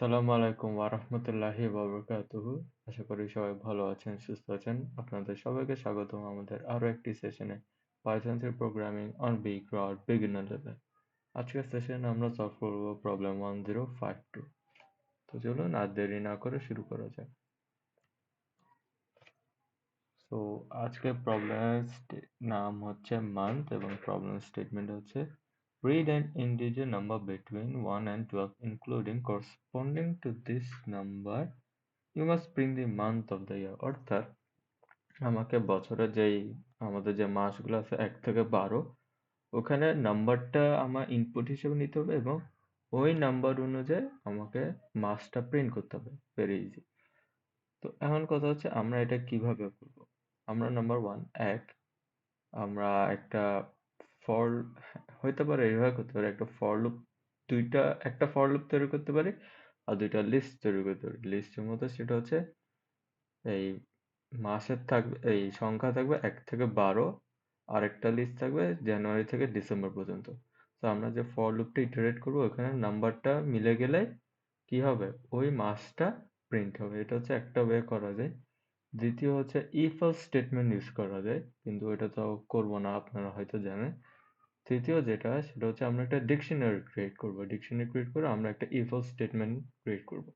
আসসালামু আলাইকুম ওয়া রাহমাতুল্লাহি ওয়া বারাকাতুহু। আশা করি সবাই ভালো আছেন, সুস্থ আছেন। আপনাদের সবাইকে স্বাগতম আমাদের আরো একটি সেশনে Python3 programming on Beecrowd beginner level. আজকের সেশনে আমরা সলভ করব প্রবলেম 1052। তো চলুন আর দেরি না করে শুরু করা যাক। তো আজকের প্রবলেমের নাম হচ্ছে মান্থ এবং প্রবলেম স্টেটমেন্ট হচ্ছে read an integer number between 1 and 12 including corresponding to this number you must bring the month of the year। অর্থাৎ আমাকে বছরের আমাদের যে মাসগুলো আছে 1 থেকে 12, ওখানে নাম্বারটা আমার ইনপুট হিসেবে নিতে হবে এবং ওই নাম্বার অনুযায়ী আমাকে মাসটা প্রিন্ট করতে হবে। Very easy. তো এখন কথা হচ্ছে আমরা এটা কিভাবে করব। আমরা নাম্বার 1 আমরা একটা ফর হইতে পারে, এইভাবে করতে পারি, একটা ফর লুপ একটা ফর লুপ তৈরি করতে পারি আর দুইটা লিস্ট তৈরি করতে পারি। লিস্টের মধ্যে সেটা হচ্ছে এই মাসের থাকবে, এই সংখ্যা থাকবে 1 থেকে 12, আর একটা লিস্ট থাকবে জানুয়ারি থেকে ডিসেম্বর পর্যন্ত। তো আমরা যে ফর লুপটা ইটারেট করবো ওখানে নাম্বারটা মিলে গেলে কি হবে, ওই মাসটা প্রিন্ট হবে। এটা হচ্ছে একটা ওয়ে করা যায়। দ্বিতীয় হচ্ছে ইফ এলস স্টেটমেন্ট ইউজ করা যায়, কিন্তু এটা তো করবো না, আপনারা হয়তো জানেন। তৃতীয় যেটা সেটা হচ্ছে আমরা একটা ডিকশনারি ক্রিয়েট করবো। ডিকশনারি ক্রিয়েট করে আমরা একটা ইফ এলস স্টেটমেন্ট ক্রিয়েট করবো।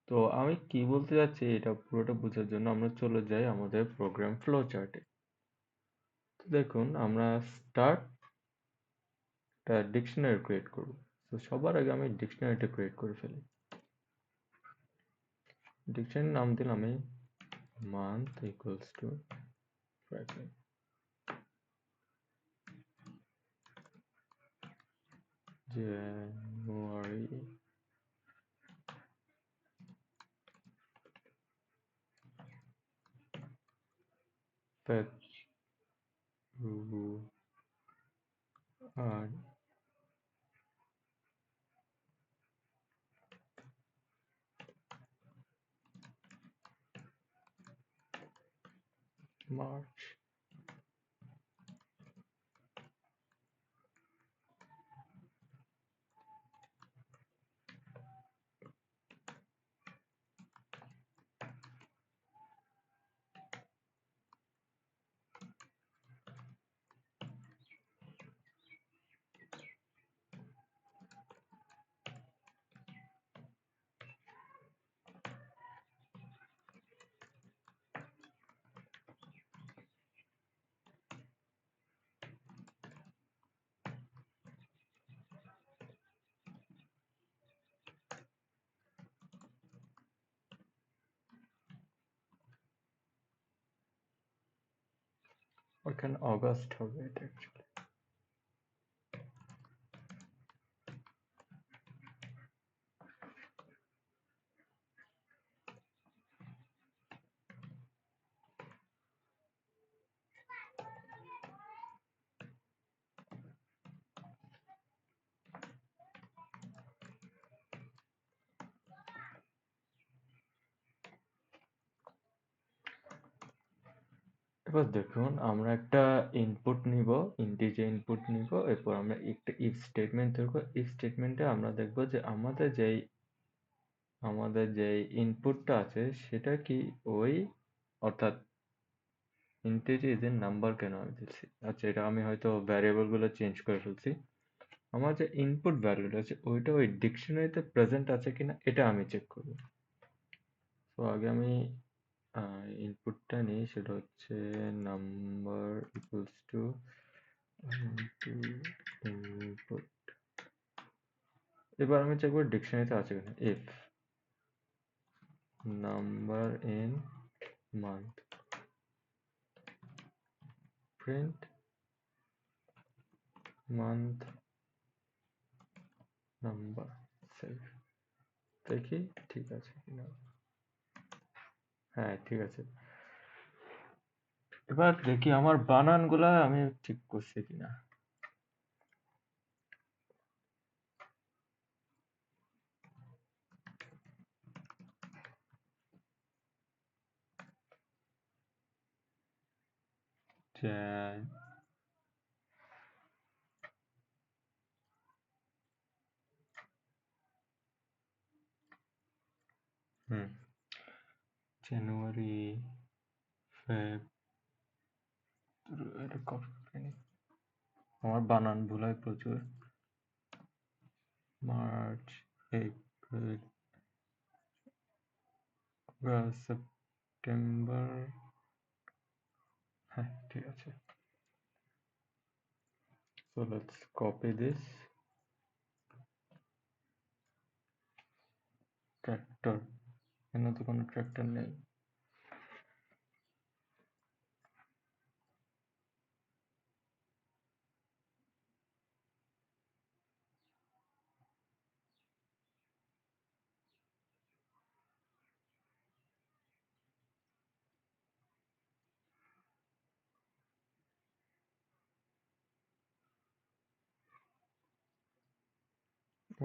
তো আমি কি বলতে চাচ্ছি এটা পুরোটা বোঝার জন্য আমরা চলে যাই আমাদের প্রোগ্রাম ফ্লো চার্টে। তো দেখুন আমরা স্টার্ট একটা ডিকশনারি ক্রিয়েট করব। তো সবার আগে আমি ডিকশনারিটা ক্রিয়েট করে ফেলি। ডিকশনারি নাম দিলাম আমি month equals to bracket January, February, March. ওখানে অগাস্ট হবে এটা অ্যাকচুয়ালি। এবার দেখুন আমরা একটা ইনপুট নিব, ইন্টিজার ইনপুট নিব, এরপর আমরা একটা ইফ স্টেটমেন্ট তৈরি করব। ইফ স্টেটমেন্টে আমরা দেখব যে আমাদের যেই ইনপুটটা আছে সেটা কি ওই, অর্থাৎ ইন্টিজার নাম্বার কেন আমি দিচ্ছি। আচ্ছা, এটা আমি হয়তো ভ্যারিয়েবল গুলো চেঞ্জ করে ফেলছি। আমার যে ইনপুট ভ্যালুটা আছে ওইটা ওই ডিকশনারিতে প্রেজেন্ট আছে কিনা এটা আমি চেক করব। তো আগে আমি ইনপুটটা নিই, সেটা হচ্ছে নাম্বার ইকুয়ালস টু ইনপুট। এবার আমি চেক করব ডিকশনারিতে আছে কিনা। If number in month print month number, save. দেখি ঠিক আছে কিনা। হ্যাঁ, ঠিক আছে। এবার দেখি আমার বানানগুলা আমি ঠিক করছি কিনা। jan হুম, জানুয়ারি, ফেব, এটা কপি করে নিই। আমার বানান ভুল হয় প্রচুর। March, April, September. হ্যাঁ, ঠিক আছে। So let's copy this. Tractor, এখানে তো কোনো ট্র্যাক্টর নেই।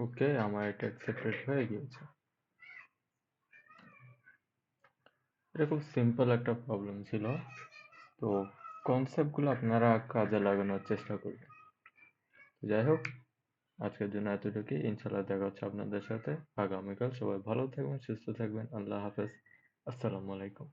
ওকে, আমার এটা অ্যাকসেপ্টেড হয়ে গিয়েছে। এটা খুব সিম্পল একটা প্রবলেম ছিল, তো কনসেপ্টগুলো আপনারা কাজে লাগানোর চেষ্টা করবেন। যাই হোক, আজকের জন্য এতটুকুই। ইনশাল্লাহ দেখা হচ্ছে আপনাদের সাথে আগামীকাল। সবাই ভালো থাকবেন, সুস্থ থাকবেন। আল্লাহ হাফেজ। আসসালামু আলাইকুম।